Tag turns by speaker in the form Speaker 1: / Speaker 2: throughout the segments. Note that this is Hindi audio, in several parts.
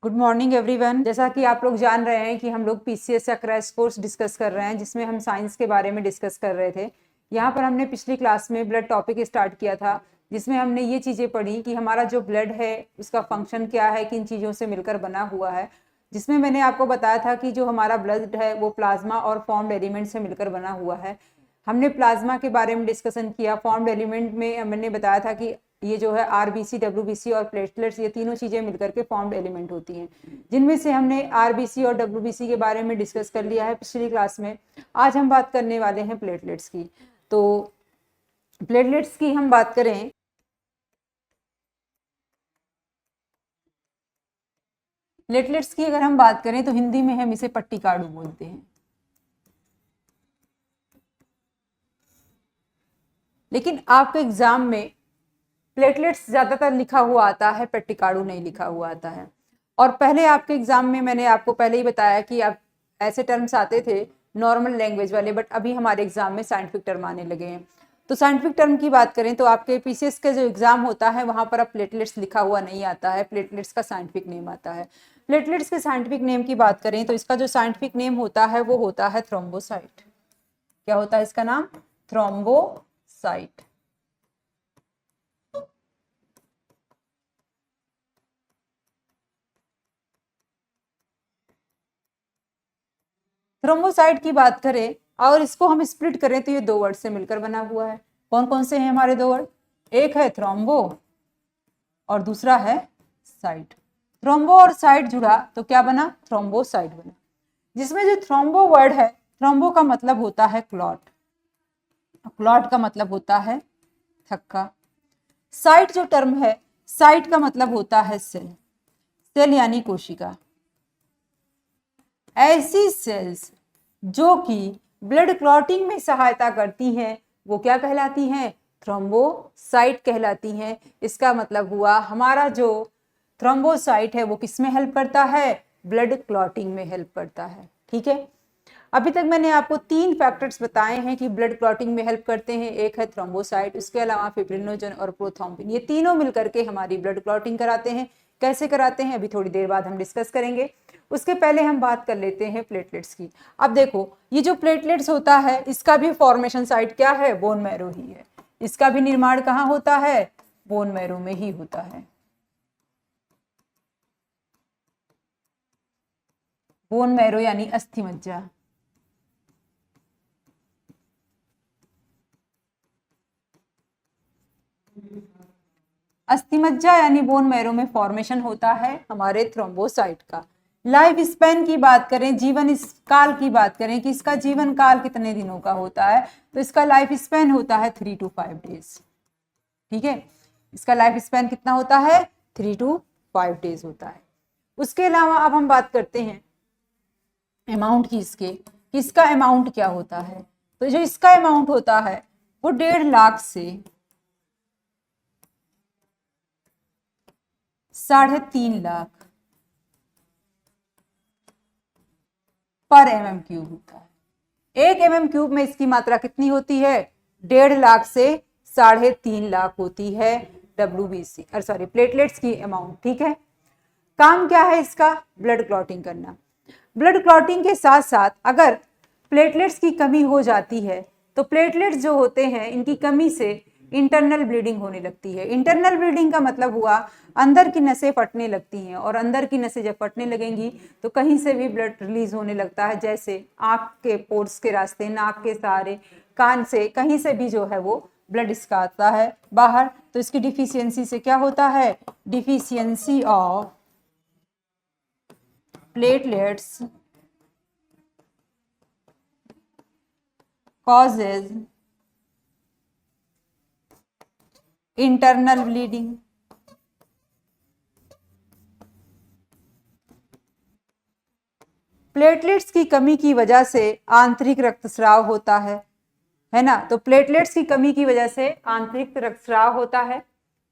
Speaker 1: Good morning everyone. जैसा कि आप लोग जान रहे हैं कि हम लोग पीसीएस या क्रैश कोर्स डिस्कस कर रहे हैं, जिसमें हम साइंस के बारे में डिस्कस कर रहे थे। यहाँ पर हमने पिछली क्लास में ब्लड टॉपिक स्टार्ट किया था, जिसमें हमने ये चीज़ें पढ़ी कि हमारा जो ब्लड है उसका फंक्शन क्या है, किन चीज़ों से मिलकर बना हुआ है। जिसमें मैंने आपको बताया था कि जो हमारा ब्लड है वो प्लाज्मा और फॉर्म्ड एलिमेंट से मिलकर बना हुआ है। हमने प्लाज्मा के बारे में डिस्कशन किया। फॉर्म्ड एलिमेंट में मैंने बताया था कि ये जो है आरबीसी, डब्ल्यूबीसी और प्लेटलेट्स, ये तीनों चीजें मिलकर के फॉर्म्ड एलिमेंट होती हैं, जिनमें से हमने आरबीसी और डब्ल्यूबीसी के बारे में डिस्कस कर लिया है पिछली क्लास में। आज हम बात करने वाले हैं प्लेटलेट्स की। तो प्लेटलेट्स की हम बात करें, प्लेटलेट्स की अगर हम बात करें तो हिंदी में हम इसे पट्टिकाडू बोलते हैं। लेकिन आपके एग्जाम में प्लेटलेट्स ज्यादातर लिखा हुआ आता है, पट्टिकाडू नहीं लिखा हुआ आता है। और पहले आपके एग्जाम में मैंने आपको पहले ही बताया कि आप ऐसे टर्म्स आते थे नॉर्मल लैंग्वेज वाले, बट अभी हमारे एग्जाम में साइंटिफिक टर्म आने लगे हैं। तो साइंटिफिक टर्म की बात करें तो आपके पीसीएस का जो एग्जाम होता है वहां पर अब प्लेटलेट्स लिखा हुआ नहीं आता है, प्लेटलेट्स का साइंटिफिक नेम आता है। प्लेटलेट्स के साइंटिफिक नेम की बात करें तो इसका जो साइंटिफिक नेम होता है वो होता है थ्रोम्बोसाइट। क्या होता है इसका नाम? थ्रोम्बोसाइट। थ्रोम्बोसाइट की बात करें और इसको हम स्प्लिट करें तो ये दो वर्ड से मिलकर बना हुआ है। कौन कौन से हैं हमारे दो वर्ड? एक है थ्रोम्बो और दूसरा है साइट। थ्रोम्बो और साइट जुड़ा तो क्या बना? थ्रोम्बोसाइट बना। जिसमें जो थ्रोम्बो वर्ड है, थ्रोम्बो का मतलब होता है क्लॉट, क्लॉट का मतलब होता है थक्का। साइट जो टर्म है, साइट का मतलब होता है सेल, सेल यानी कोशिका। ऐसी सेल्स जो कि ब्लड क्लॉटिंग में सहायता करती हैं वो क्या कहलाती हैं? थ्रोम्बोसाइट कहलाती हैं। इसका मतलब हुआ हमारा जो थ्रोम्बोसाइट है वो किस में हेल्प करता है? ब्लड क्लॉटिंग में हेल्प करता है। ठीक है, अभी तक मैंने आपको तीन फैक्टर्स बताए हैं कि ब्लड क्लॉटिंग में हेल्प करते हैं। एक है थ्रोम्बोसाइट, उसके अलावा फिब्रिनोजन और प्रोथ्रोम्बिन, ये तीनों मिलकर के हमारी ब्लड क्लॉटिंग कराते हैं। कैसे कराते हैं अभी थोड़ी देर बाद हम डिस्कस करेंगे। उसके पहले हम बात कर लेते हैं प्लेटलेट्स की। अब देखो, ये जो प्लेटलेट्स होता है इसका भी फॉर्मेशन साइट क्या है? बोन मैरो ही है। इसका भी निर्माण कहाँ होता है? बोन मैरो में ही होता है। बोन मैरो यानी अस्थि मज्जा। अस्थिमज्जा यानी बोन मैरो में फॉर्मेशन होता है हमारे थ्रोम्बोसाइट का। लाइफ स्पैन की बात करें, जीवन काल की बात करें कि इसका जीवन काल कितने दिनों का होता है, तो इसका लाइफ स्पैन होता है 3 to 5 डेज। ठीक है, इसका लाइफ स्पैन कितना होता है? 3 to 5 डेज होता है। उसके अलावा अब हम बात करते हैं अमाउंट की, इसके कि इसका अमाउंट क्या होता है। तो जो इसका अमाउंट होता है वो 1.5 लाख से 3.5 लाख पर mm³ होता है। 1 mm³ में इसकी मात्रा कितनी होती है? 1.5 लाख से 3.5 लाख होती है WBC और सॉरी प्लेटलेट्स की अमाउंट। ठीक है, काम क्या है इसका? ब्लड क्लॉटिंग करना। ब्लड क्लॉटिंग के साथ साथ अगर प्लेटलेट्स की कमी हो जाती है तो प्लेटलेट्स जो होते हैं इनकी कमी से इंटरनल ब्लीडिंग होने लगती है। इंटरनल ब्लीडिंग का मतलब हुआ अंदर की नसें फटने लगती हैं, और अंदर की नसें जब फटने लगेंगी तो कहीं से भी ब्लड रिलीज होने लगता है, जैसे आंख के पोर्स के रास्ते, नाक के सहारे, कान से, कहीं से भी जो है वो ब्लड इसका आता है बाहर। तो इसकी डिफिशियंसी से क्या होता है? Deficiency of platelets causes internal bleeding। Platelets की कमी की वजह से आंतरिक रक्तस्राव होता है ना। तो प्लेटलेट्स की कमी की वजह से आंतरिक रक्तस्राव होता है।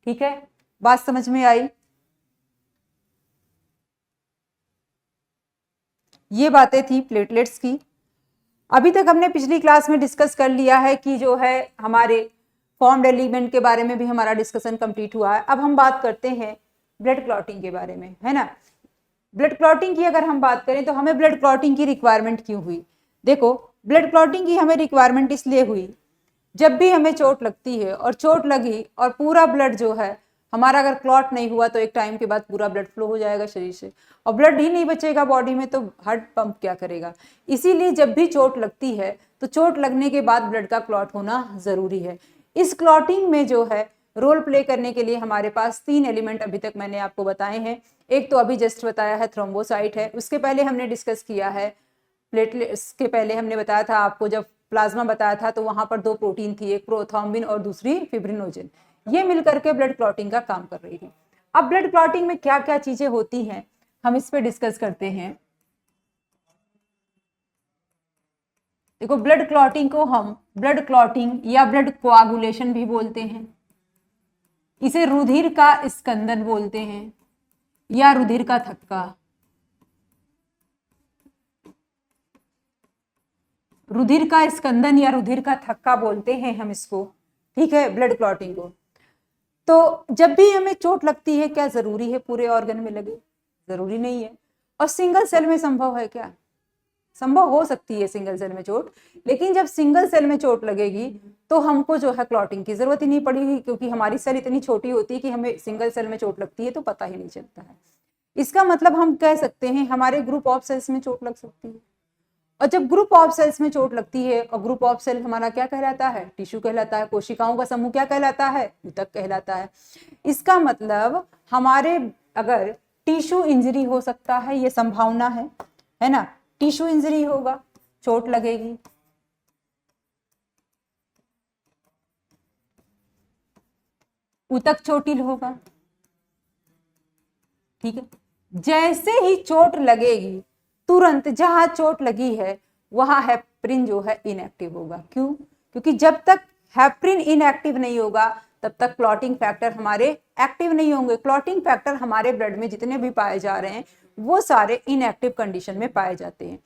Speaker 1: ठीक है, बात समझ में आई? ये बातें थी प्लेटलेट्स की। अभी तक हमने पिछली क्लास में डिस्कस कर लिया है कि जो है हमारे फॉर्म्ड एलिमेंट के बारे में भी हमारा डिस्कशन कंप्लीट हुआ है। अब हम बात करते हैं ब्लड क्लॉटिंग के बारे में, है ना। ब्लड क्लॉटिंग की अगर हम बात करें तो हमें ब्लड क्लॉटिंग की रिक्वायरमेंट क्यों हुई? देखो, ब्लड क्लॉटिंग की हमें रिक्वायरमेंट इसलिए हुई, जब भी हमें चोट लगती है और चोट लगी और पूरा ब्लड जो है हमारा अगर क्लॉट नहीं हुआ तो एक टाइम के बाद पूरा ब्लड फ्लो हो जाएगा शरीर से, और ब्लड ही नहीं बचेगा बॉडी में तो हार्ट पंप क्या करेगा। इसीलिए जब भी चोट लगती है तो चोट लगने के बाद ब्लड का क्लॉट होना जरूरी है। इस क्लॉटिंग में जो है रोल प्ले करने के लिए हमारे पास 3 एलिमेंट अभी तक मैंने आपको बताए हैं। एक तो अभी जस्ट बताया है, थ्रोम्बोसाइट है। उसके पहले हमने डिस्कस किया है प्लेटलेट्स के पहले हमने बताया था आपको, जब प्लाज्मा बताया था तो वहां पर 2 प्रोटीन थी, एक प्रोथ्रोम्बिन और दूसरी फिब्रिनोजन। ये मिलकर के ब्लड क्लॉटिंग का काम कर रही थी। अब ब्लड क्लॉटिंग में क्या क्या चीजें होती हैं हम इस पे डिस्कस करते हैं। देखो, ब्लड क्लॉटिंग को हम ब्लड क्लॉटिंग या ब्लड कोआगुलेशन भी बोलते हैं, इसे रुधिर का स्कंदन बोलते हैं या रुधिर का थक्का, रुधिर का स्कंदन या रुधिर का थक्का बोलते हैं हम इसको, ठीक है, ब्लड क्लॉटिंग को। तो जब भी हमें चोट लगती है, क्या जरूरी है पूरे ऑर्गन में लगे? जरूरी नहीं है। और सिंगल सेल में संभव है क्या? संभव हो सकती है सिंगल सेल में चोट, लेकिन जब सिंगल सेल में चोट लगेगी तो हमको जो है क्लॉटिंग की जरूरत ही नहीं पड़ेगी, क्योंकि हमारी सेल इतनी छोटी होती है कि हमें सिंगल सेल में चोट लगती है तो पता ही नहीं चलता है। इसका मतलब हम कह सकते हैं हमारे ग्रुप ऑफ सेल्स में चोट लग सकती है। और जब ग्रुप ऑफ सेल्स में चोट लगती है, और ग्रुप ऑफ सेल हमारा क्या कहलाता है? टिश्यू कहलाता है। कोशिकाओं का समूह क्या कहलाता है? ऊतक कहलाता है। इसका मतलब हमारे अगर टिश्यू इंजरी हो सकता है, ये संभावना है ना? टिश्यू इंजरी होगा, चोट लगेगी। ऊतक चोटिल होगा, ठीक है। जैसे ही चोट लगेगी तुरंत जहां चोट लगी है वहां हेपरिन जो है इनएक्टिव होगा। क्यों? क्योंकि जब तक हेपरिन इनएक्टिव नहीं होगा तब तक क्लॉटिंग फैक्टर हमारे एक्टिव नहीं होंगे। क्लॉटिंग फैक्टर हमारे ब्लड में जितने भी पाए जा रहे हैं वो सारे इनएक्टिव कंडीशन में पाए जाते हैं।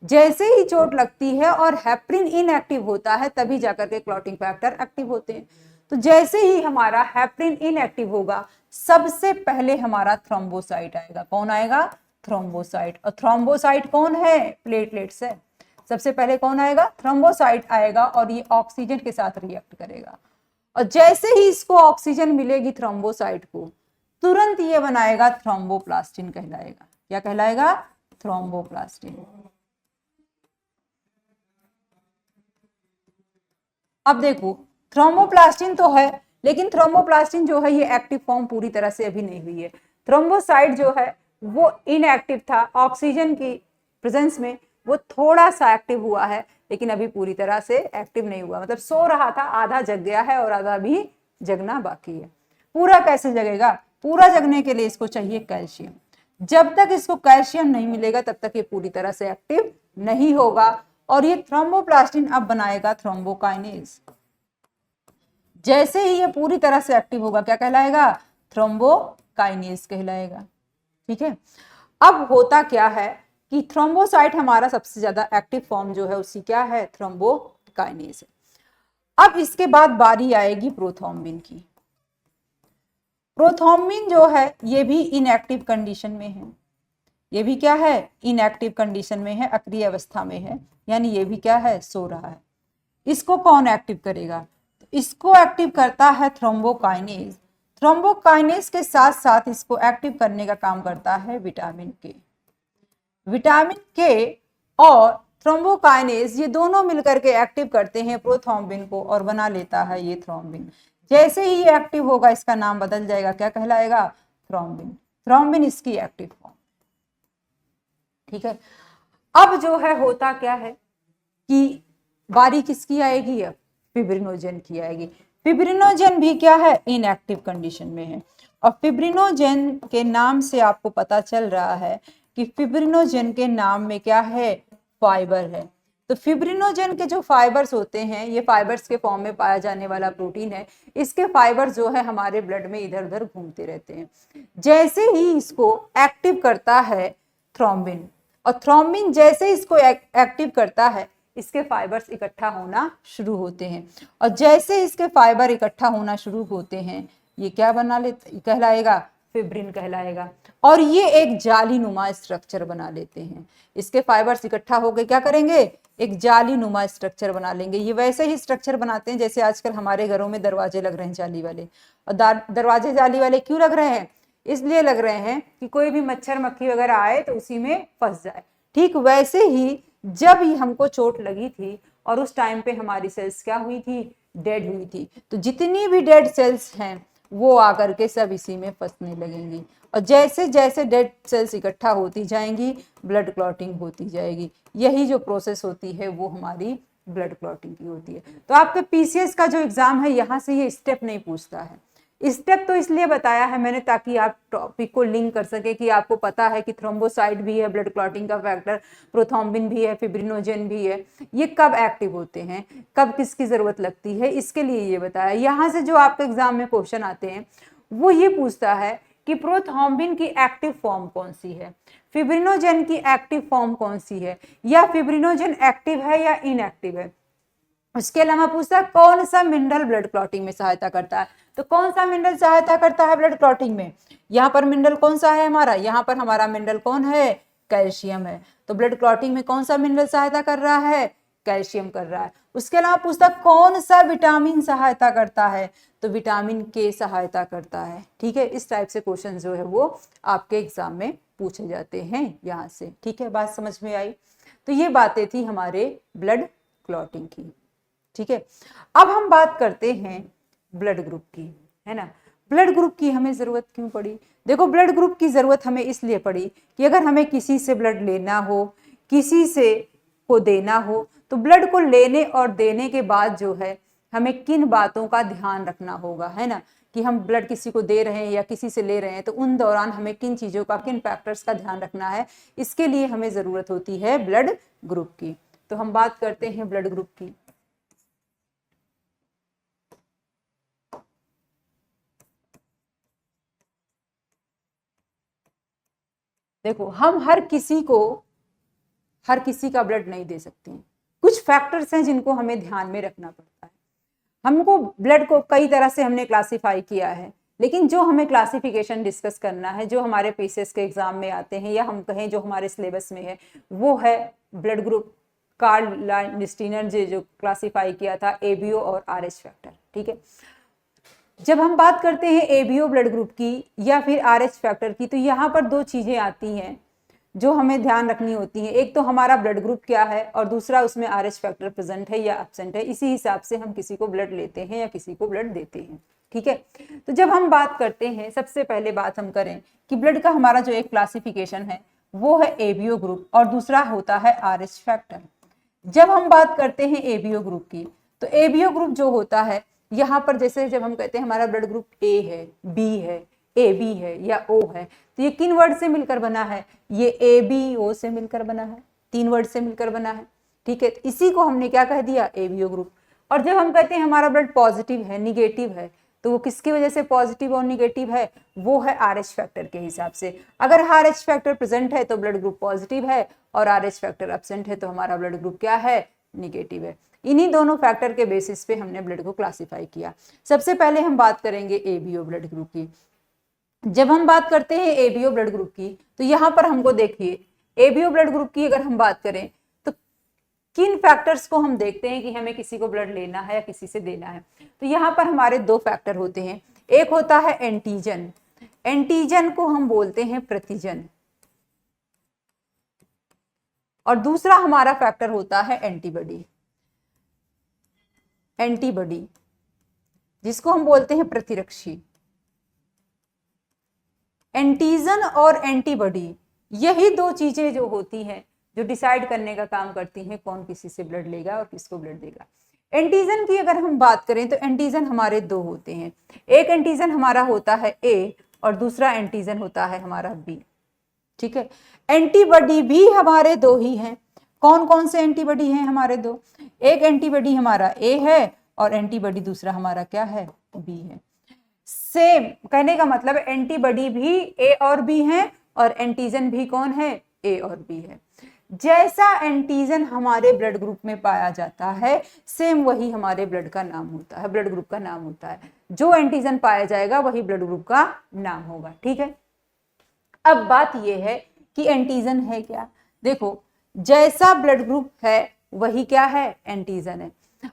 Speaker 1: जैसे ही चोट लगती है और हेपरिन इनएक्टिव होता है तभी जाकर के क्लॉटिंग फैक्टर एक्टिव होते हैं। तो जैसे ही हमारा हेपरिन इनएक्टिव होगा सबसे पहले हमारा थ्रोम्बोसाइट आएगा। कौन आएगा? थ्रोम्बोसाइट। और थ्रोम्बोसाइट कौन है? प्लेटलेट्स है। सबसे पहले कौन आएगा? थ्रोम्बोसाइट आएगा और ये ऑक्सीजन के साथ रिएक्ट करेगा, और जैसे ही इसको ऑक्सीजन मिलेगी थ्रोम्बोसाइट को तुरंत ये बनाएगा थ्रोम्बोप्लास्टिन कहलाएगा। क्या कहलाएगा? थ्रोम्बोप्लास्टिन। अब देखो, थ्रोम्बोप्लास्टिन तो है, लेकिन थ्रोम्बोप्लास्टिन जो है ये एक्टिव फॉर्म पूरी तरह से अभी नहीं हुई है। थ्रोम्बोसाइट जो है वो इनएक्टिव था, ऑक्सीजन की प्रेजेंस में वो थोड़ा सा एक्टिव हुआ है, लेकिन अभी पूरी तरह से एक्टिव नहीं हुआ। मतलब सो रहा था, आधा जग गया है और आधा भी जगना बाकी है। पूरा कैसे जगेगा? पूरा जगने के लिए इसको चाहिए कैल्शियम। जब तक इसको कैल्शियम नहीं मिलेगा तब तक ये पूरी तरह से एक्टिव नहीं होगा, और ये थ्रोम्बोप्लास्टिन अब बनाएगा थ्रोम्बोकाइनेज। जैसे ही ये पूरी तरह से एक्टिव होगा क्या कहलाएगा? थ्रोम्बोकाइनेज कहलाएगा, ठीक है। अब होता क्या है कि थ्रोम्बोसाइट हमारा सबसे ज्यादा एक्टिव फॉर्म जो है उसकी क्या है? थ्रोम्बोकाइनेज है। अब इसके बाद बारी आएगी प्रोथ्रोम्बिन की। प्रोथ्रोम्बिन जो है ये भी इनएक्टिव कंडीशन में है। ये भी क्या है? इनएक्टिव कंडीशन में है, अक्रिय अवस्था में है, यानी ये भी क्या है? सो रहा है। इसको कौन एक्टिव करेगा? तो इसको एक्टिव करता है थ्रोम्बोकाइनेज। थ्रोम्बोकाइनेज के साथ साथ इसको एक्टिव करने का काम करता है विटामिन के। विटामिन के और थ्रोम्बोकाइनेज ये दोनों मिलकर के एक्टिव करते हैं प्रोथ्रोम्बिन को और बना लेता है ये थ्रोम्बिन। जैसे ही ये एक्टिव होगा इसका नाम बदल जाएगा, क्या कहलाएगा? थ्रोम्बिन। थ्रोम्बिन इसकी एक्टिव फॉर्म, ठीक है। अब जो है होता क्या है कि बारी किसकी आएगी? अब फिब्रिनोजन की आएगी। फिब्रिनोजन भी क्या है? इनएक्टिव कंडीशन में है। और फिब्रिनोजन के नाम से आपको पता चल रहा है कि फिब्रिनोजन के नाम में क्या है? फाइबर है। तो फिब्रिनोजन के जो फाइबर्स होते हैं ये फाइबर्स के फॉर्म में पाया जाने वाला प्रोटीन है। इसके फाइबर्स जो है हमारे ब्लड में इधर उधर घूमते रहते हैं। जैसे ही इसको एक्टिव करता है थ्रोम्बिन, और थ्रोम्बिन जैसे इसको एक्टिव करता है इसके फाइबर्स इकट्ठा होना शुरू होते हैं, और जैसे इसके फाइबर इकट्ठा होना शुरू होते हैं ये क्या बना लेते? कहलाएगा फिब्रिन कहलाएगा। और ये एक जाली नुमा स्ट्रक्चर बना लेते हैं, इसके फाइबर्स इकट्ठा होकर क्या करेंगे, एक जाली नुमा स्ट्रक्चर बना लेंगे। ये वैसे ही स्ट्रक्चर बनाते हैं जैसे आजकल हमारे घरों में दरवाजे लग रहे हैं जाली वाले। और दरवाजे जाली वाले क्यों लग रहे हैं, इसलिए लग रहे हैं कि कोई भी मच्छर मक्खी वगैरह आए तो उसी में फंस जाए। ठीक वैसे ही जब ही हमको चोट लगी थी और उस टाइम पे हमारी सेल्स क्या हुई थी, डेड हुई थी, तो जितनी भी डेड सेल्स हैं वो आकर के सब इसी में फंसने लगेंगी। और जैसे जैसे डेड सेल्स इकट्ठा होती जाएंगी ब्लड क्लॉटिंग होती जाएगी। यही जो प्रोसेस होती है वो हमारी ब्लड क्लॉटिंग की होती है। तो आपके पीसीएस का जो एग्जाम है यहाँ से ये स्टेप नहीं पूछता है। स्टेप तो इसलिए बताया है मैंने ताकि आप टॉपिक को लिंक कर सके कि आपको पता है कि थ्रोम्बोसाइट भी है ब्लड क्लॉटिंग का फैक्टर, प्रोथ्रोम्बिन भी है, फिब्रिनोजेन भी है, ये कब एक्टिव होते हैं, कब किसकी जरूरत लगती है, इसके लिए ये बताया। यहाँ से जो आपके एग्जाम में क्वेश्चन आते हैं वो ये पूछता है कि प्रोथ्रोम्बिन की एक्टिव फॉर्म कौन सी है, फिब्रिनोजेन की एक्टिव फॉर्म कौन सी है, या फिब्रिनोजेन एक्टिव है या इनएक्टिव है। उसके अलावा पूछता है कौन सा मिनरल ब्लड क्लॉटिंग में सहायता करता है। तो कौन सा मिनरल सहायता करता है ब्लड क्लॉटिंग में, यहाँ पर मिनरल कौन सा है हमारा, यहाँ पर हमारा मिनरल कौन है, कैल्शियम है। तो ब्लड क्लॉटिंग में कौन सा मिनरल सहायता कर रहा है, कैल्शियम कर रहा है। उसके अलावा पूछता कौन सा विटामिन सहायता करता है, तो विटामिन के सहायता करता है। ठीक है, इस टाइप से क्वेश्चन जो है वो आपके एग्जाम में पूछे जाते हैं यहाँ से। ठीक है, बात समझ में आई। तो ये बातें थी हमारे ब्लड क्लॉटिंग की। ठीक है, अब हम बात करते हैं ब्लड ग्रुप की, है ना। ब्लड ग्रुप की हमें जरूरत क्यों पड़ी, देखो ब्लड ग्रुप की जरूरत हमें इसलिए पड़ी कि अगर हमें किसी से ब्लड लेना हो, किसी से को देना हो, तो ब्लड को लेने और देने के बाद जो है हमें किन बातों का ध्यान रखना होगा, है ना, कि हम ब्लड किसी को दे रहे हैं या किसी से ले रहे हैं, तो उन दौरान हमें किन चीजों का, किन फैक्टर्स का ध्यान रखना है, इसके लिए हमें जरूरत होती है ब्लड ग्रुप की। तो हम बात करते हैं ब्लड ग्रुप की। देखो हम हर किसी का ब्लड नहीं दे सकते हैं, कुछ फैक्टर्स हैं जिनको हमें ध्यान में रखना पड़ता है। हमको ब्लड को कई तरह से हमने क्लासिफाई किया है, लेकिन जो हमें क्लासिफिकेशन डिस्कस करना है, जो हमारे पीसीएस के एग्जाम में आते हैं या हम कहें जो हमारे सिलेबस में है, वो है ब्लड ग्रुप। कार्ल लाइस्टीनर जो क्लासिफाई किया था एबीओ और आरएच फैक्टर। ठीक है, जब हम बात करते हैं एबीओ ब्लड ग्रुप की या फिर आरएच फैक्टर की, तो यहाँ पर दो चीजें आती हैं जो हमें ध्यान रखनी होती हैं। एक तो हमारा ब्लड ग्रुप क्या है और दूसरा उसमें आरएच फैक्टर प्रेजेंट है या एब्सेंट है। इसी हिसाब से हम किसी को ब्लड लेते हैं या किसी को ब्लड देते हैं। ठीक है, तो जब हम बात करते हैं, सबसे पहले बात हम करें कि ब्लड का हमारा जो एक क्लासिफिकेशन है वो है एबीओ ग्रुप और दूसरा होता है आरएच फैक्टर। जब हम बात करते हैं एबीओ ग्रुप की, तो एबीओ ग्रुप जो होता है, यहाँ पर जैसे जब हम कहते हैं हमारा ब्लड ग्रुप ए है, बी है, ए बी है या ओ है, तो ये किन वर्ड से मिलकर बना है, ये ए बी ओ से मिलकर बना है, 3 वर्ड से मिलकर बना है। ठीक है, इसी को हमने क्या कह दिया, एबीओ ग्रुप। और जब हम कहते हैं हमारा ब्लड पॉजिटिव है, निगेटिव है, तो वो किसकी वजह से पॉजिटिव और निगेटिव है, वो है आरएच फैक्टर के हिसाब से। अगर आरएच फैक्टर प्रेजेंट है तो ब्लड ग्रुप पॉजिटिव है और आरएच फैक्टर एब्सेंट है तो हमारा ब्लड ग्रुप क्या है, निगेटिव है। इन्हीं दोनों फैक्टर के बेसिस पे हमने ब्लड को क्लासिफाई किया। सबसे पहले हम बात करेंगे एबीओ ब्लड ग्रुप की। जब हम बात करते हैं एबीओ ब्लड ग्रुप की, तो यहाँ पर हमको देखिए एबीओ ब्लड ग्रुप की अगर हम बात करें तो किन फैक्टर्स को हम देखते हैं कि हमें किसी को ब्लड लेना है या किसी से देना है। तो यहाँ पर हमारे 2 फैक्टर होते हैं, एक होता है एंटीजन, एंटीजन को हम बोलते हैं प्रतिजन, और दूसरा हमारा फैक्टर होता है एंटीबॉडी, एंटीबॉडी जिसको हम बोलते हैं प्रतिरक्षी। एंटीजन और एंटीबॉडी यही 2 चीजें जो होती हैं जो डिसाइड करने का काम करती हैं कौन किसी से ब्लड लेगा और किसको ब्लड देगा। एंटीजन की अगर हम बात करें तो एंटीजन हमारे 2 होते हैं, एक एंटीजन हमारा होता है ए और दूसरा एंटीजन होता है हमारा बी। ठीक है, एंटीबॉडी भी हमारे 2 ही हैं। कौन कौन से एंटीबॉडी हैं हमारे 2, एक एंटीबॉडी हमारा ए है और एंटीबॉडी दूसरा हमारा क्या है, बी है। सेम कहने का मतलब एंटीबॉडी भी ए और बी है और एंटीजन भी कौन है, ए और बी है। जैसा एंटीजन हमारे ब्लड ग्रुप में पाया जाता है सेम वही हमारे ब्लड का नाम होता है, ब्लड ग्रुप का नाम होता है। जो एंटीजन पाया जाएगा वही ब्लड ग्रुप का नाम होगा। ठीक है, अब बात यह है कि एंटीजन है क्या। देखो, जैसा ब्लड ग्रुप है वही क्या है, एंटीजन है।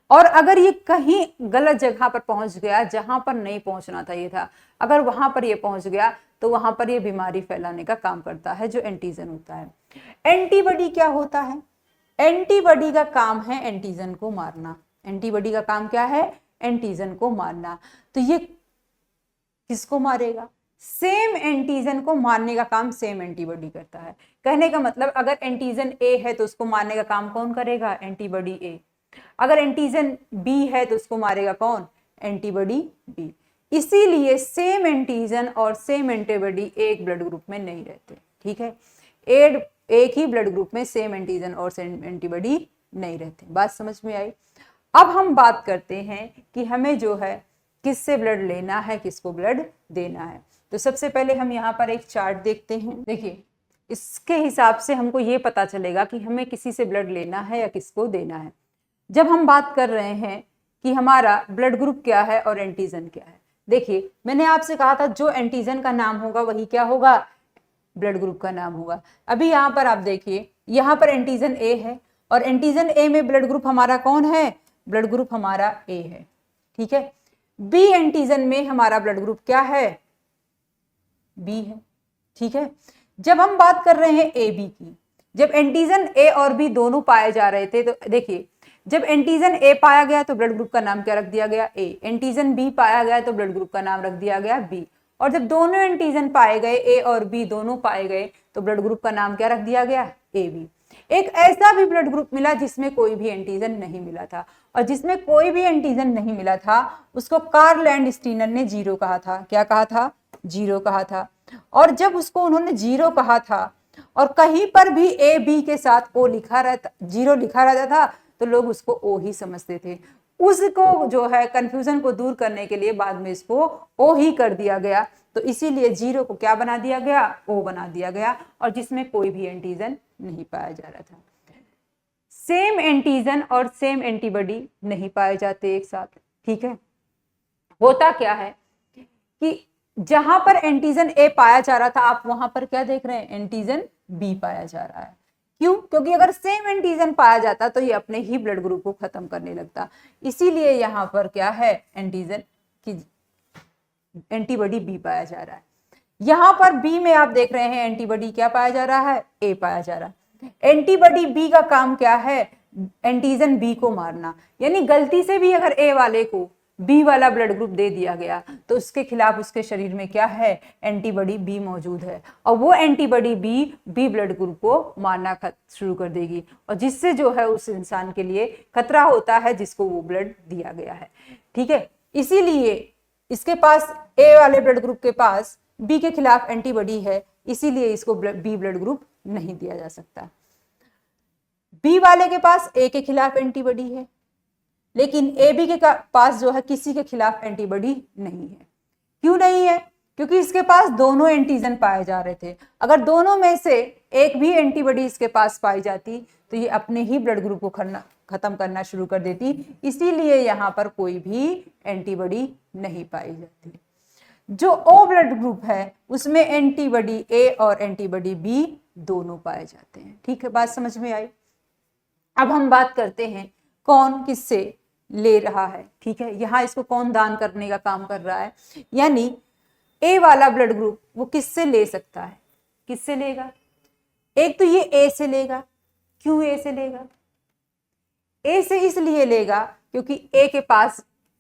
Speaker 1: और अगर ये कहीं गलत जगह पर पहुंच गया, जहां पर नहीं पहुंचना था ये था, अगर वहां पर ये पहुंच गया तो वहां पर ये बीमारी फैलाने का काम करता है, जो एंटीजन होता है। एंटीबॉडी क्या होता है, एंटीबॉडी का काम है एंटीजन को मारना। एंटीबॉडी का काम क्या है, एंटीजन को मारना। तो ये किसको मारेगा, सेम एंटीजन को मारने का काम सेम एंटीबॉडी करता है। कहने का मतलब अगर एंटीजन ए है तो उसको मारने का काम कौन करेगा, एंटीबॉडी ए। अगर एंटीजन बी है तो उसको मारेगा कौन, एंटीबॉडी बी। इसीलिए सेम एंटीजन और सेम एंटीबॉडी एक ब्लड ग्रुप में नहीं रहते। ठीक है, एक ही ब्लड ग्रुप में सेम एंटीजन और सेम एंटीबॉडी नहीं रहते। बात समझ में आई। अब हम बात करते हैं कि हमें जो है किससे ब्लड लेना है, किसको ब्लड देना है। तो सबसे पहले हम यहाँ पर एक चार्ट देखते हैं। देखिए, इसके हिसाब से हमको ये पता चलेगा कि हमें किसी से ब्लड लेना है या किसको देना है। जब हम बात कर रहे हैं कि हमारा ब्लड ग्रुप क्या है और एंटीजन क्या है, देखिए मैंने आपसे कहा था जो एंटीजन का नाम होगा वही क्या होगा, ब्लड ग्रुप का नाम होगा। अभी यहाँ पर आप देखिए, यहाँ पर एंटीजन ए है और एंटीजन ए में ब्लड ग्रुप हमारा कौन है, ब्लड ग्रुप हमारा ए है। ठीक है, बी एंटीजन में हमारा ब्लड ग्रुप क्या है, बी है। ठीक है, जब हम बात कर रहे हैं ए बी की, जब एंटीजन ए और बी दोनों पाए जा रहे थे, तो देखिए जब एंटीजन ए पाया गया तो ब्लड ग्रुप का नाम क्या रख दिया गया, ए। एंटीजन बी पाया गया तो ब्लड ग्रुप का नाम रख दिया गया, बी। और जब दोनों एंटीजन पाए गए, ए और बी दोनों पाए गए, तो ब्लड ग्रुप का नाम क्या रख दिया गया, ए बी। एक ऐसा भी ब्लड ग्रुप मिला जिसमें कोई भी एंटीजन नहीं मिला था, और जिसमें कोई भी एंटीजन नहीं मिला था उसको कार्ल लैंडस्टीनर ने जीरो कहा था। क्या कहा था, जीरो कहा था। और जब उसको उन्होंने जीरो कहा था और कहीं पर भी ए बी के साथ ओ लिखा रहता, जीरो लिखा रहता था, तो लोग उसको ओ ही समझते थे। उसको जो है कंफ्यूजन को दूर करने के लिए बाद में इसको ओ ही कर दिया गया। तो इसीलिए जीरो को क्या बना दिया गया, ओ बना दिया गया, और जिसमें कोई भी एंटीजन नहीं पाया जा रहा था। सेम एंटीजन और सेम एंटीबॉडी नहीं पाए जाते एक साथ। ठीक है, होता क्या है कि जहां पर एंटीजन ए पाया जा रहा था, आप वहां पर क्या देख रहे हैं, एंटीजन बी पाया जा रहा है। क्यों, क्योंकि अगर सेम एंटीजन पाया जाता तो ये अपने ही ब्लड ग्रुप को खत्म करने लगता। इसीलिए यहाँ पर क्या है, एंटीजन की एंटीबॉडी बी पाया जा रहा है। यहाँ पर बी में आप देख रहे हैं एंटीबॉडी क्या पाया जा रहा है, ए पाया जा रहा है। एंटीबॉडी बी का काम क्या है, एंटीजन बी को मारना। यानी गलती से भी अगर ए वाले को बी वाला ब्लड ग्रुप दे दिया गया तो उसके खिलाफ उसके शरीर में क्या है, एंटीबॉडी बी मौजूद है, और वो एंटीबॉडी बी ब्लड ग्रुप को मारना शुरू कर देगी, और जिससे जो है उस इंसान के लिए खतरा होता है जिसको वो ब्लड दिया गया है। ठीक है, इसीलिए इसके पास ए वाले ब्लड ग्रुप के पास बी के खिलाफ एंटीबॉडी है, इसीलिए इसको बी ब्लड ग्रुप नहीं दिया जा सकता। बी वाले के पास ए के खिलाफ एंटीबॉडी है, लेकिन ए बी के पास जो है किसी के खिलाफ एंटीबॉडी नहीं है। क्यों नहीं है, क्योंकि इसके पास दोनों एंटीजन पाए जा रहे थे। अगर दोनों में से एक भी एंटीबॉडी इसके पास पाई जाती तो ये अपने ही ब्लड ग्रुप को खत्म करना शुरू कर देती। इसीलिए यहाँ पर कोई भी एंटीबॉडी नहीं पाई जाती। जो ओ ब्लड ग्रुप है उसमें एंटीबॉडी ए और एंटीबॉडी बी दोनों पाए जाते हैं। ठीक है, बात समझ में आई। अब हम बात करते हैं कौन किससे ले रहा है। ठीक है, यहाँ इसको कौन दान करने का काम कर रहा है, यानी ए वाला ब्लड ग्रुप वो किससे ले सकता है, किससे लेगा। एक तो ये ए से लेगा। क्यों ए से लेगा, ए से इसलिए लेगा क्योंकि ए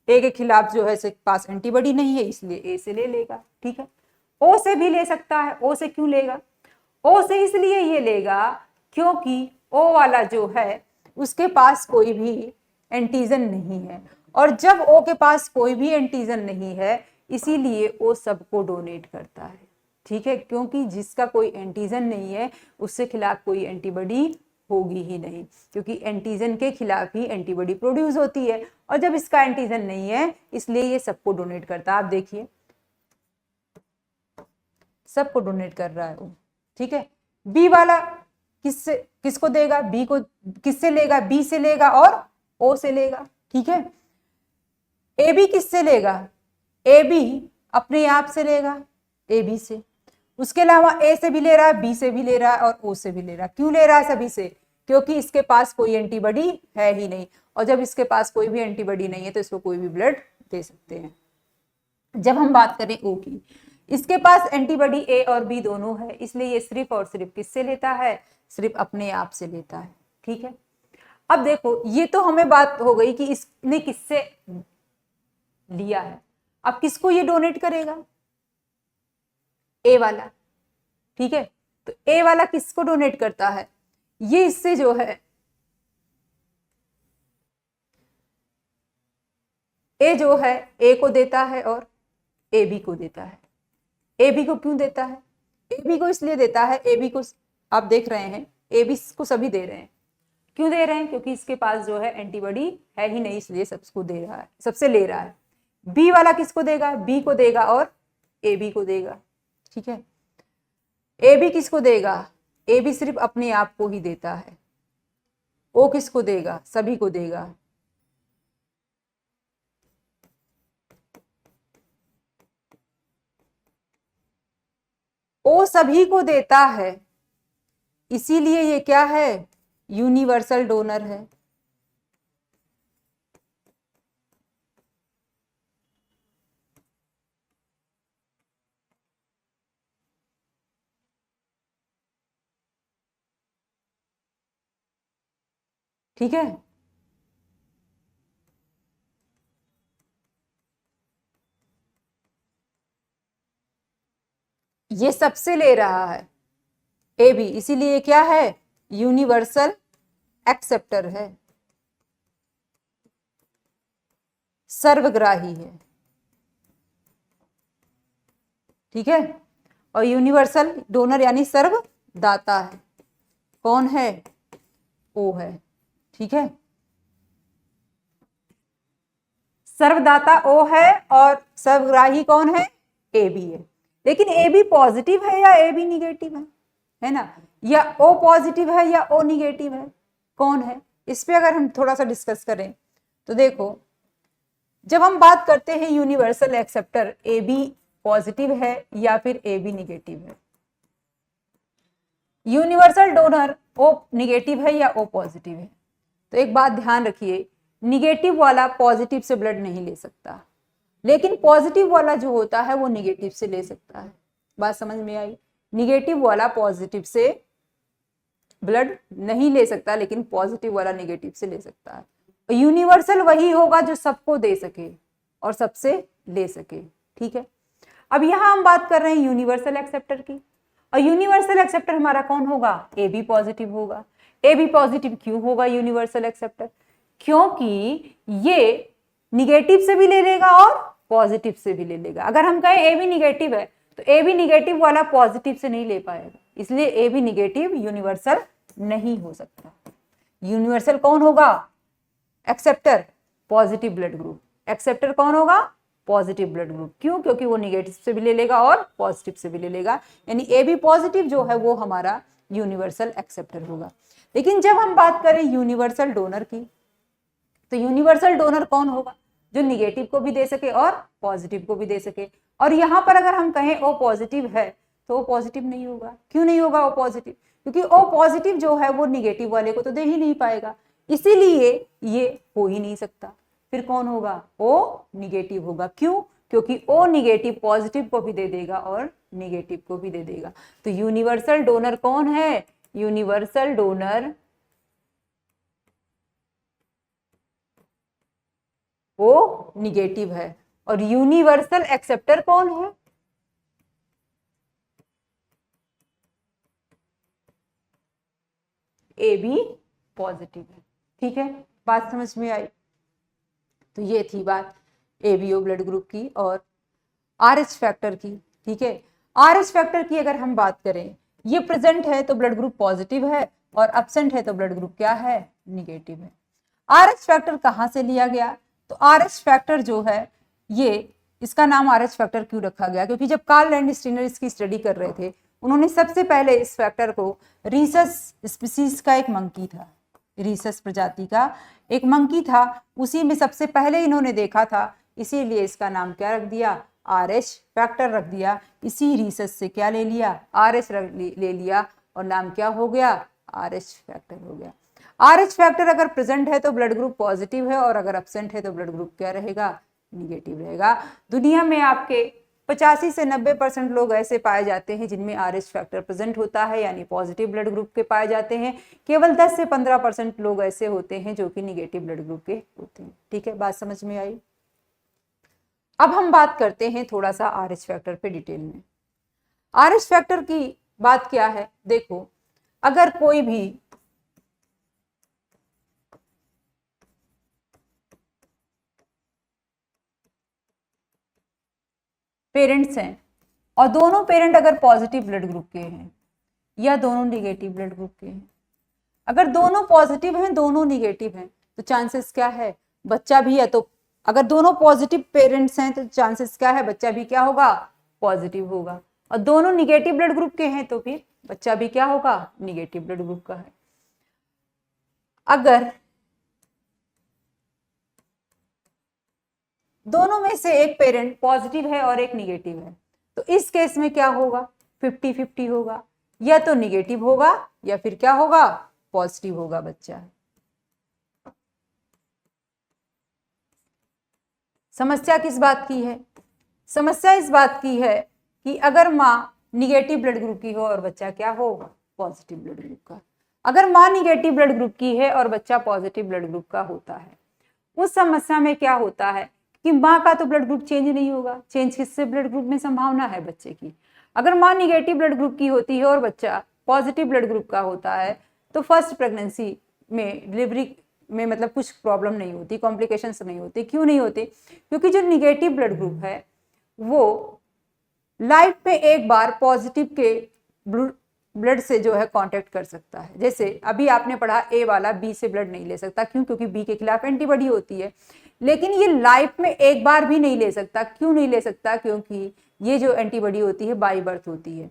Speaker 1: के खिलाफ जो है पास एंटीबॉडी नहीं है, इसलिए ए से ले लेगा। ठीक है, ओ से भी ले सकता है। ओ से क्यों लेगा, ओ से इसलिए ये लेगा क्योंकि ओ वाला जो है उसके पास कोई भी एंटीजन नहीं है, और जब ओ के पास कोई भी एंटीजन नहीं है इसीलिए ओ सबको डोनेट करता है। ठीक है, क्योंकि जिसका कोई एंटीजन नहीं है उससे खिलाफ कोई एंटीबॉडी होगी ही नहीं, क्योंकि एंटीजन के खिलाफ ही एंटीबॉडी प्रोड्यूस होती है, और जब इसका एंटीजन नहीं है इसलिए ये सबको डोनेट करता है। आप देखिए सबको डोनेट कर रहा है वो। ठीक है, बी वाला किसको देगा, बी को किससे लेगा, बी से लेगा और ओ से लेगा। ठीक है, ए बी किससे लेगा, ए बी अपने आप से लेगा, ए बी से, उसके अलावा ए से भी ले रहा है, बी से भी ले रहा है और ओ से भी ले रहा है। क्यों ले रहा है सभी से? क्योंकि इसके पास कोई एंटीबॉडी है ही नहीं, और जब इसके पास कोई भी एंटीबॉडी नहीं है तो इसको कोई भी ब्लड दे सकते हैं। जब हम बात करें ओ की, इसके पास एंटीबॉडी ए और बी दोनों है, इसलिए ये सिर्फ और सिर्फ किससे लेता है? सिर्फ अपने आप से लेता है। ठीक है, अब देखो ये तो हमें बात हो गई कि इसने किससे लिया है। अब किसको ये डोनेट करेगा? ए वाला। ठीक है, तो ए वाला किसको डोनेट करता है? ये इससे जो है ए जो है ए को देता है और ए बी को देता है। ए बी को क्यों देता है? ए बी को इसलिए देता है, ए बी को आप देख रहे हैं ए बी को सभी दे रहे हैं। क्यों दे रहे हैं? क्योंकि इसके पास जो है एंटीबॉडी है ही नहीं, इसलिए सबको दे रहा है, सबसे ले रहा है। बी वाला किसको देगा? बी को देगा और ए बी को देगा। ठीक है, ए बी किसको देगा? ए बी सिर्फ अपने आप को ही देता है। ओ किसको देगा? सभी को देगा। ओ सभी को देता है, इसीलिए ये क्या है? यूनिवर्सल डोनर है। ठीक है, ये सबसे ले रहा है ए बी, इसीलिए क्या है? यूनिवर्सल एक्सेप्टर है, सर्वग्राही है। ठीक है, और यूनिवर्सल डोनर यानी सर्वदाता है। कौन है? ओ है। ठीक है, सर्वदाता ओ है और सर्वग्राही कौन है? ए बी है। लेकिन ए बी पॉजिटिव है या ए बी निगेटिव है ना? या ओ पॉजिटिव है या ओ निगेटिव है? कौन है? इस पे अगर हम थोड़ा सा डिस्कस करें तो देखो, जब हम बात करते हैं universal acceptor, A B positive है या फिर ए बी निगेटिव है? यूनिवर्सल डोनर ओ निगेटिव है या ओ पॉजिटिव है? तो एक बात ध्यान रखिए, निगेटिव वाला पॉजिटिव से ब्लड नहीं ले सकता, लेकिन पॉजिटिव वाला जो होता है वो निगेटिव से ले सकता है। बात समझ में आई? निगेटिव वाला पॉजिटिव से ब्लड नहीं ले सकता, लेकिन पॉजिटिव वाला निगेटिव से ले सकता है। यूनिवर्सल वही होगा जो सबको दे सके और सबसे ले सके। ठीक है, अब यहां हम बात कर रहे हैं यूनिवर्सल एक्सेप्टर की, और यूनिवर्सल एक्सेप्टर हमारा कौन होगा? ए बी पॉजिटिव होगा। ए बी पॉजिटिव क्यों होगा यूनिवर्सल एक्सेप्टर? क्योंकि ये निगेटिव से भी ले लेगा और पॉजिटिव से भी ले लेगा। अगर हम कहें ए बी निगेटिव है तो ए बी निगेटिव वाला पॉजिटिव से नहीं ले पाएगा, इसलिए ए बी निगेटिव यूनिवर्सल नहीं हो सकता। यूनिवर्सल कौन होगा? Acceptor, positive blood group. Acceptor कौन होगा? Positive blood group. क्यों? क्योंकि वो निगेटिव से भी ले लेगा और पॉजिटिव से भी ले लेगा, यानी ए बी पॉजिटिव जो है वो हमारा यूनिवर्सल एक्सेप्टर होगा। लेकिन जब हम बात करें यूनिवर्सल डोनर की, तो यूनिवर्सल डोनर कौन होगा? जो निगेटिव को भी दे सके और पॉजिटिव को भी दे सके। और यहाँ पर अगर हम कहें ओ पॉजिटिव है तो ओ पॉजिटिव नहीं होगा। क्यों नहीं होगा ओ पॉजिटिव? क्योंकि ओ पॉजिटिव जो है वो निगेटिव वाले को तो दे ही नहीं पाएगा, इसीलिए ये हो ही नहीं सकता। फिर कौन होगा? ओ निगेटिव होगा। क्यों? क्योंकि ओ निगेटिव पॉजिटिव को भी दे देगा और निगेटिव को भी दे देगा। तो यूनिवर्सल डोनर कौन है? यूनिवर्सल डोनर वो निगेटिव है। और यूनिवर्सल एक्सेप्टर कौन है? ए बी पॉजिटिव है। ठीक है, बात समझ में आई? तो ये थी बात एबीओ ब्लड ग्रुप की और आरएच फैक्टर की। ठीक है, आरएच फैक्टर की अगर हम बात करें, ये प्रेजेंट है तो ब्लड ग्रुप पॉजिटिव है और एब्सेंट है तो ब्लड ग्रुप क्या है? निगेटिव है। आरएच फैक्टर कहां से लिया गया? तो आरएच फैक्टर जो है, ये इसका नाम आरएच फैक्टर क्यों रखा गया? क्योंकि जब कार्ल लैंडस्टीनर इसकी स्टडी कर रहे थे, उन्होंने सबसे पहले इस फैक्टर को रीसस स्पीसीज का एक मंकी था, रीसस प्रजाति का एक मंकी था, उसी में सबसे पहले इन्होंने देखा था इसीलिए इसका नाम क्या रख दिया, RH फैक्टर रख दिया। इसी रिसर्च से क्या ले लिया, RH ले लिया और नाम क्या हो गया, RH फैक्टर हो गया। RH फैक्टर अगर प्रेजेंट है तो ब्लड ग्रुप पॉजिटिव है और अगर एब्सेंट है तो ब्लड ग्रुप क्या रहेगा, निगेटिव रहेगा। दुनिया में आपके 85 से 90% लोग ऐसे पाए जाते हैं जिनमें RH फैक्टर प्रेजेंट होता है, यानी पॉजिटिव ब्लड ग्रुप के पाए जाते हैं। केवल 10 से 15% लोग ऐसे होते हैं जो कि निगेटिव ब्लड ग्रुप के होते हैं। ठीक है, बात समझ में आई। अब हम बात करते हैं थोड़ा सा RH फैक्टर पे डिटेल में। RH फैक्टर की बात क्या है, देखो अगर कोई भी पेरेंट्स हैं और दोनों पेरेंट अगर पॉजिटिव ब्लड ग्रुप के हैं या दोनों निगेटिव ब्लड ग्रुप के हैं, अगर दोनों पॉजिटिव हैं दोनों निगेटिव हैं तो चांसेस क्या है, बच्चा भी है तो अगर दोनों पॉजिटिव पेरेंट्स हैं तो चांसेस क्या है, बच्चा भी क्या होगा, पॉजिटिव होगा। और दोनों निगेटिव ब्लड ग्रुप के हैं तो फिर बच्चा भी क्या होगा, निगेटिव ब्लड ग्रुप का है। अगर दोनों में से एक पेरेंट पॉजिटिव है और एक निगेटिव है तो इस केस में क्या होगा, 50-50 होगा, या तो निगेटिव होगा या फिर क्या होगा, पॉजिटिव होगा बच्चा। समस्या किस बात की है, समस्या इस बात की है कि अगर माँ निगेटिव ब्लड ग्रुप की हो और बच्चा क्या हो, पॉजिटिव ब्लड ग्रुप का। अगर माँ निगेटिव ब्लड ग्रुप की है और बच्चा पॉजिटिव ब्लड ग्रुप का होता है, उस समस्या में क्या होता है कि माँ का तो ब्लड ग्रुप चेंज नहीं होगा, चेंज किससे ब्लड ग्रुप में संभावना है बच्चे की। अगर माँ निगेटिव ब्लड ग्रुप की होती है और बच्चा पॉजिटिव ब्लड ग्रुप का होता है तो फर्स्ट प्रेगनेंसी में डिलीवरी में मतलब कुछ प्रॉब्लम नहीं होती, कॉम्प्लिकेशंस नहीं होती। क्यों नहीं होती, क्योंकि जो निगेटिव ब्लड ग्रुप है वो लाइफ में एक बार पॉजिटिव के ब्लड से जो है कांटेक्ट कर सकता है। जैसे अभी आपने पढ़ा ए वाला बी से ब्लड नहीं ले सकता, क्यों, क्योंकि बी के खिलाफ एंटीबॉडी होती है। लेकिन ये लाइफ में एक बार भी नहीं ले सकता, क्यों नहीं ले सकता, क्योंकि ये जो एंटीबॉडी होती है बाई बर्थ होती है।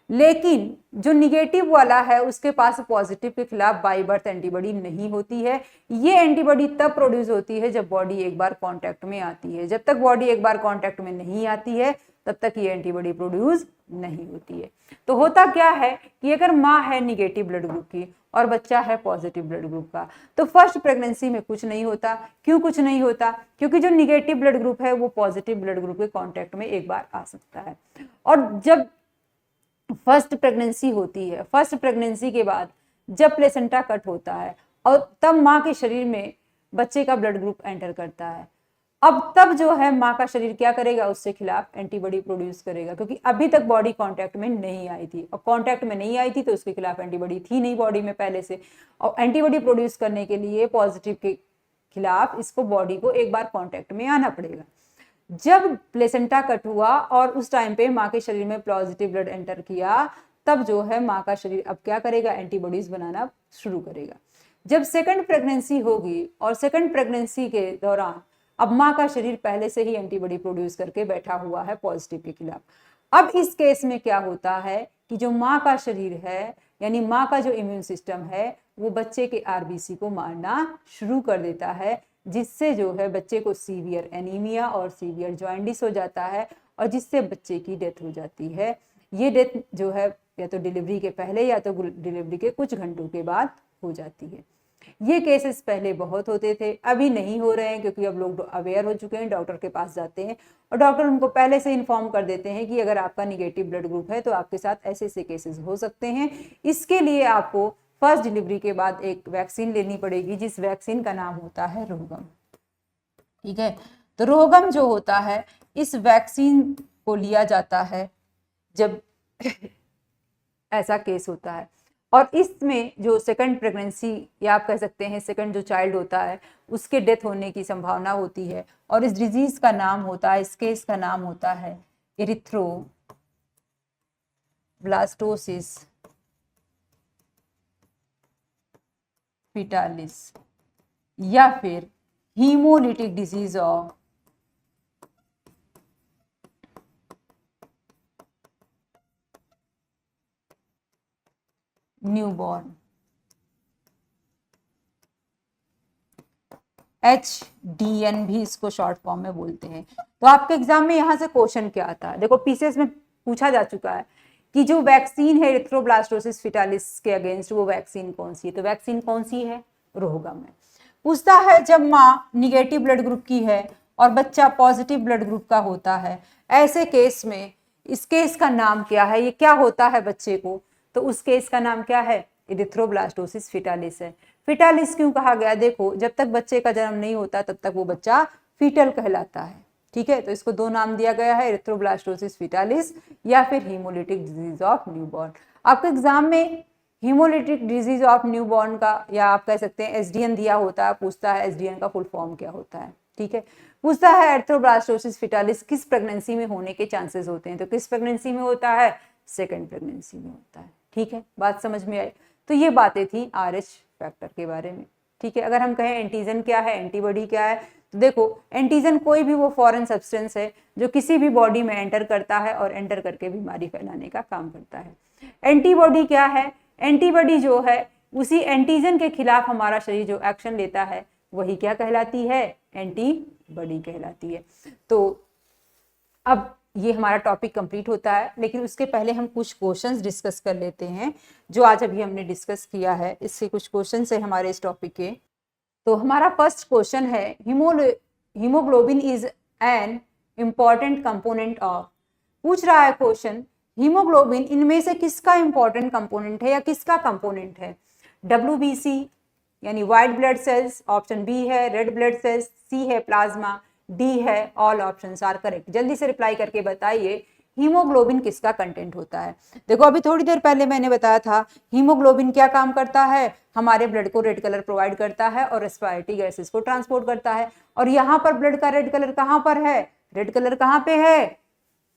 Speaker 1: लेकिन जो निगेटिव वाला है उसके पास पॉजिटिव के खिलाफ बाई बर्थ एंटीबॉडी नहीं होती है। ये एंटीबॉडी तब प्रोड्यूस होती है जब बॉडी एक बार कांटेक्ट में आती है। जब तक बॉडी एक बार कांटेक्ट में नहीं आती है तब तक ये एंटीबॉडी प्रोड्यूस नहीं होती है। तो होता क्या है कि अगर माँ है निगेटिव ब्लड ग्रुप की और बच्चा है पॉजिटिव ब्लड ग्रुप का तो फर्स्ट प्रेगनेंसी में कुछ नहीं होता। क्यों कुछ नहीं होता, क्योंकि जो निगेटिव ब्लड ग्रुप है वो पॉजिटिव ब्लड ग्रुप के कांटेक्ट में एक बार आ सकता है। और जब फर्स्ट प्रेगनेंसी होती है, फर्स्ट प्रेगनेंसी के बाद जब प्लेसेंटा कट होता है और तब माँ के शरीर में बच्चे का ब्लड ग्रुप एंटर करता है, अब तब जो है माँ का शरीर क्या करेगा, उससे खिलाफ एंटीबॉडी प्रोड्यूस करेगा, क्योंकि अभी तक बॉडी कांटेक्ट में नहीं आई थी। और कांटेक्ट में नहीं आई थी तो उसके खिलाफ एंटीबॉडी थी नहीं बॉडी में पहले से। और एंटीबॉडी प्रोड्यूस करने के लिए पॉजिटिव के खिलाफ इसको बॉडी को एक बार कांटेक्ट में आना पड़ेगा। जब प्लेसेंटा कट हुआ और उस टाइम पे माँ के शरीर में पॉजिटिव ब्लड एंटर किया, तब जो है माँ का शरीर अब क्या करेगा, एंटीबॉडीज बनाना शुरू करेगा। जब सेकंड प्रेगनेंसी होगी और सेकंड प्रेगनेंसी के दौरान अब माँ का शरीर पहले से ही एंटीबॉडी प्रोड्यूस करके बैठा हुआ है पॉजिटिव के खिलाफ। अब इस केस में क्या होता है कि जो माँ का शरीर है यानी माँ का जो इम्यून सिस्टम है वो बच्चे के आरबीसी को मारना शुरू कर देता है, जिससे जो है बच्चे को सीवियर एनीमिया और सीवियर जॉइंडिस हो जाता है और जिससे बच्चे की डेथ हो जाती है। ये डेथ जो है या तो डिलीवरी के पहले या तो डिलीवरी के कुछ घंटों के बाद हो जाती है। ये केसेस पहले बहुत होते थे, अभी नहीं हो रहे हैं क्योंकि अब लोग अवेयर हो चुके हैं, डॉक्टर के पास जाते हैं और डॉक्टर उनको पहले से इन्फॉर्म कर देते हैं कि अगर आपका निगेटिव ब्लड ग्रुप है तो आपके साथ ऐसे ऐसे केसेस हो सकते हैं। इसके लिए आपको फर्स्ट डिलीवरी के बाद एक वैक्सीन लेनी पड़ेगी, जिस वैक्सीन का नाम होता है रोहगम। ठीक है, तो रोहगम जो होता है इस वैक्सीन को लिया जाता है जब ऐसा केस होता है। और इसमें जो सेकंड प्रेगनेंसी या आप कह सकते हैं सेकंड जो चाइल्ड होता है उसके डेथ होने की संभावना होती है। और इस डिजीज का नाम होता है, इस केस का नाम होता है एरिथ्रोब्लास्टोसिस फीटालिस या फिर haemolytic disease of newborn. HDN भी इसको शॉर्ट फॉर्म में बोलते हैं। तो आपके एग्जाम में यहाँ से क्वेश्चन क्या आता है, देखो पीसीएस में पूछा जा चुका है कि जो वैक्सीन है एरिथ्रोब्लास्टोसिस फिटालिस के अगेंस्ट, वो वैक्सीन कौन सी है, तो वैक्सीन कौन सी है, रोहगम है। पूछता है जब माँ निगेटिव ब्लड ग्रुप की है और बच्चा पॉजिटिव ब्लड ग्रुप का होता है, ऐसे केस में इस केस का नाम क्या है, ये क्या होता है बच्चे को, तो उस केस का नाम क्या है, एरिथ्रोब्लास्टोसिस फिटालिस है। फिटालिस क्यों कहा गया, देखो जब तक बच्चे का जन्म नहीं होता तब तक वो बच्चा फीटल कहलाता है, ठीक है। तो इसको दो नाम दिया गया है, एरिथ्रोब्लास्टोसिस फिटालिस या फिर हीमोलिटिक डिजीज ऑफ न्यूबॉर्न। आपके एग्जाम में हीमोलिटिक डिजीज ऑफ न्यूबॉर्न का, या आप कह सकते हैं एसडीएन दिया होता है, पूछता है एसडीएन का फुल फॉर्म क्या होता है, ठीक है। पूछता है एरिथ्रोब्लास्टोसिस फिटालिस किस प्रेगनेंसी में होने के चांसेस होते हैं, तो किस प्रेगनेंसी में होता है, सेकेंड प्रेगनेंसी में होता है, ठीक है। बात समझ में आई। तो ये बातें थी RH फैक्टर के बारे में, ठीक है। अगर हम कहें एंटीजन क्या है, एंटीबॉडी क्या है, तो देखो एंटीजन कोई भी वो फॉरेन सब्सटेंस है जो किसी भी बॉडी में एंटर करता है और एंटर करके बीमारी फैलाने का काम करता है। एंटीबॉडी क्या है, एंटीबॉडी जो है उसी एंटीजन के खिलाफ हमारा शरीर जो एक्शन लेता है वही क्या कहलाती है, एंटीबॉडी कहलाती है। तो अब ये हमारा टॉपिक कंप्लीट होता है, लेकिन उसके पहले हम कुछ क्वेश्चंस डिस्कस कर लेते हैं जो आज अभी हमने डिस्कस किया है, इससे कुछ क्वेश्चंस है हमारे इस टॉपिक के। तो हमारा फर्स्ट क्वेश्चन है, haemoglobin is an important component of, पूछ रहा है क्वेश्चन हीमोग्लोबिन इनमें से किसका इंपॉर्टेंट कंपोनेंट है या किसका कंपोनेंट है, WBC यानी white blood cells, option B है रेड ब्लड सेल्स, सी है प्लाज्मा, डी है ऑल ऑप्शंस आर करेक्ट। जल्दी से रिप्लाई करके बताइए हीमोग्लोबिन किसका कंटेंट होता है। देखो अभी थोड़ी देर पहले मैंने बताया था हीमोग्लोबिन क्या काम करता है, हमारे ब्लड को रेड कलर प्रोवाइड करता है और रेस्पिरेटरी गैसेस को ट्रांसपोर्ट करता है। और यहाँ पर ब्लड का रेड कलर कहाँ पर है, रेड कलर कहाँ पे है,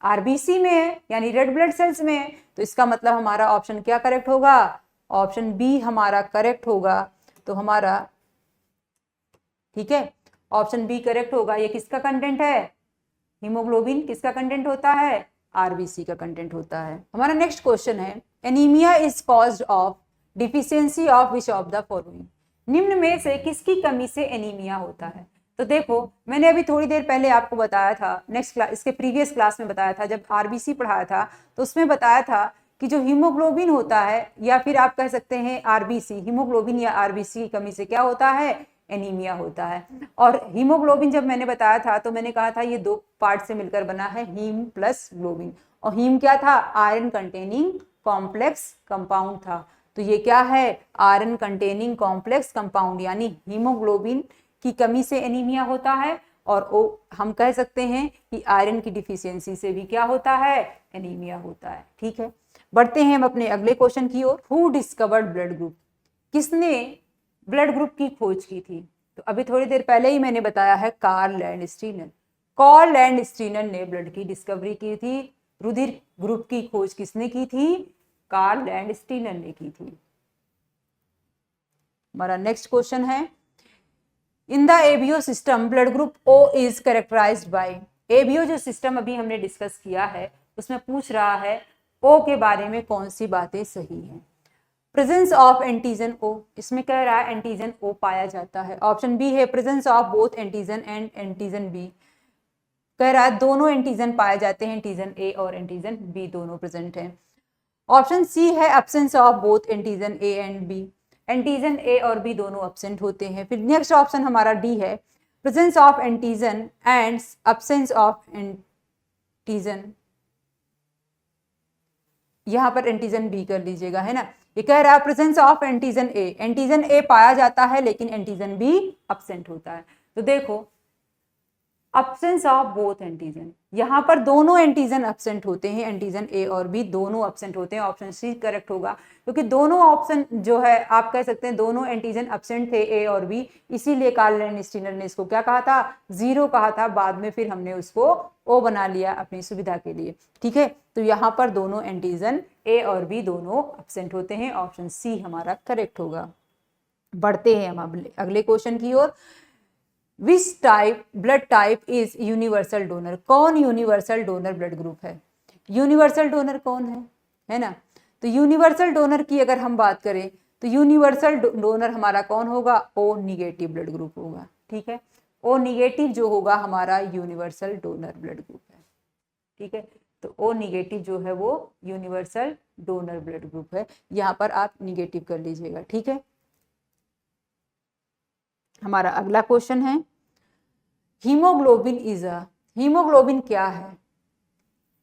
Speaker 1: आरबीसी में है, यानी रेड ब्लड सेल्स में है। तो इसका मतलब हमारा ऑप्शन क्या करेक्ट होगा, ऑप्शन बी हमारा करेक्ट होगा। तो हमारा ठीक है, ऑप्शन बी करेक्ट होगा। ये किसका कंटेंट है, हीमोग्लोबिन किसका कंटेंट होता है, आरबीसी का कंटेंट होता है। हमारा नेक्स्ट क्वेश्चन है, anaemia is caused of deficiency of which of the following, निम्न में से किसकी कमी से एनीमिया होता है। तो देखो मैंने अभी थोड़ी देर पहले आपको बताया था, नेक्स्ट क्लास इसके प्रीवियस क्लास में बताया था, जब आरबीसी पढ़ाया था तो उसमें बताया था कि जो हीमोग्लोबिन होता है या फिर आप कह सकते हैं आरबीसी, हीमोग्लोबिन या आरबीसी की कमी से क्या होता है, एनीमिया होता है। और हीमोग्लोबिन जब मैंने बताया था तो मैंने कहा था ये दो पार्ट से मिलकर बना है, हीम प्लस ग्लोबिन। और हीम क्या था, आयरन कंटेनिंग कॉम्प्लेक्स कंपाउंड था। तो ये क्या है, आयरन कंटेनिंग कॉम्प्लेक्स कंपाउंड, यानी हीमोग्लोबिन की कमी से एनीमिया होता है। और हम कह सकते हैं कि आयरन की डिफिशियंसी से भी क्या होता है, एनीमिया होता है, ठीक है। बढ़ते हैं हम अपने अगले क्वेश्चन की ओर। हु डिस्कवर्ड ब्लड ग्रुप, किसने ब्लड ग्रुप की खोज की थी। तो अभी थोड़ी देर पहले ही मैंने बताया है, कार्ल लैंडस्टीनर। कार्ल लैंडस्टीनर ने ब्लड की डिस्कवरी की थी। रुधिर ग्रुप की खोज किसने की थी, कार्ल लैंडस्टीनर ने की थी। हमारा नेक्स्ट क्वेश्चन है, in the ABO system blood group O is characterized by, ABO जो सिस्टम अभी हमने डिस्कस किया है उसमें पूछ रहा है O के बारे में कौन सी बातें सही हैं। प्रेजेंस ऑफ एंटीजन O, इसमें कह रहा है एंटीजन O पाया जाता है। ऑप्शन बी है presence of both antigen and antigen B, कह रहा है दोनों एंटीजन पाए जाते हैं, एंटीजन A और एंटीजन B दोनों प्रेजेंट हैं। ऑप्शन सी है absence of both antigen A and B, antigen A और B दोनों एब्सेंट होते हैं। फिर नेक्स्ट ऑप्शन हमारा डी है presence of antigen and absence of antigen, यहां पर एंटीजन B कर लीजिएगा, है ना। ये कह रहा है presence of antigen A, antigen A पाया जाता है लेकिन एंटीजन B एब्सेंट होता है। तो देखो एब्सेंस ऑफ बोथ एंटीजन, यहाँ पर दोनों एंटीजन एब्सेंट होते हैं, एंटीजन A और B दोनों एब्सेंट होते हैं। ऑप्शन सी करेक्ट होगा, क्योंकि दोनों ऑप्शन जो है आप कह सकते हैं दोनों एंटीजन एब्सेंट थे A और B, इसीलिए कार्ल लैंडस्टीनर ने इसको क्या कहा था, जीरो कहा था। बाद में फिर हमने उसको O बना लिया अपनी सुविधा के लिए, ठीक है। तो यहाँ पर दोनों एंटीजन A और B दोनों एब्सेंट होते हैं। ऑप्शन सी हमारा करेक्ट होगा। बढ़ते हैं हम अगले क्वेश्चन की ओर। Which type blood type is universal donor, कौन यूनिवर्सल डोनर ब्लड ग्रुप है, यूनिवर्सल डोनर कौन है ना। तो यूनिवर्सल डोनर की अगर हम बात करें तो यूनिवर्सल डोनर हमारा कौन होगा, O निगेटिव ब्लड ग्रुप होगा, ठीक है। ओ निगेटिव जो होगा हमारा यूनिवर्सल डोनर ब्लड ग्रुप है, ठीक है। तो ओ निगेटिव जो है वो यूनिवर्सल डोनर ब्लड ग्रुप है, यहाँ पर आप निगेटिव कर लीजिएगा, ठीक है। हमारा अगला क्वेश्चन है हीमोग्लोबिन इज अ, हीमोग्लोबिन क्या है?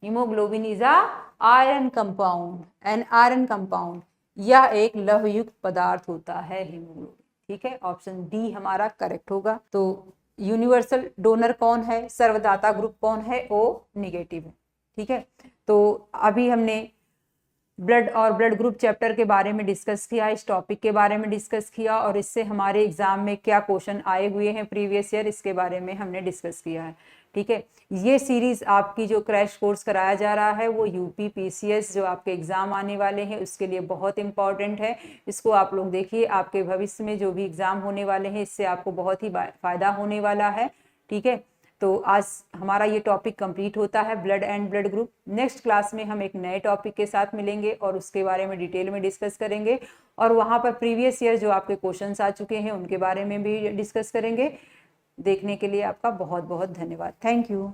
Speaker 1: Haemoglobin is a iron compound, an iron compound, यह एक लवयुक्त पदार्थ होता है हीमोग्लोबिन, ठीक है। ऑप्शन डी हमारा करेक्ट होगा। तो यूनिवर्सल डोनर कौन है, सर्वदाता ग्रुप कौन है? ओ निगेटिव है, ठीक है। तो अभी हमने ब्लड और ब्लड ग्रुप चैप्टर के बारे में डिस्कस किया, इस टॉपिक के बारे में डिस्कस किया, और इससे हमारे एग्जाम में क्या क्वेश्चन आए हुए हैं प्रीवियस ईयर, इसके बारे में हमने डिस्कस किया है, ठीक है। ये सीरीज आपकी जो क्रैश कोर्स कराया जा रहा है वो यूपी पीसीएस जो आपके एग्जाम आने वाले हैं उसके लिए बहुत इंपॉर्टेंट है। इसको आप लोग देखिए, आपके भविष्य में जो भी एग्जाम होने वाले हैं इससे आपको बहुत ही फायदा होने वाला है, ठीक है। तो आज हमारा ये टॉपिक कंप्लीट होता है, blood and blood group. Next class में हम एक नए टॉपिक के साथ मिलेंगे और उसके बारे में डिटेल में डिस्कस करेंगे, और वहाँ पर प्रीवियस ईयर जो आपके क्वेश्चंस आ चुके हैं उनके बारे में भी डिस्कस करेंगे। देखने के लिए आपका बहुत बहुत धन्यवाद। Thank you.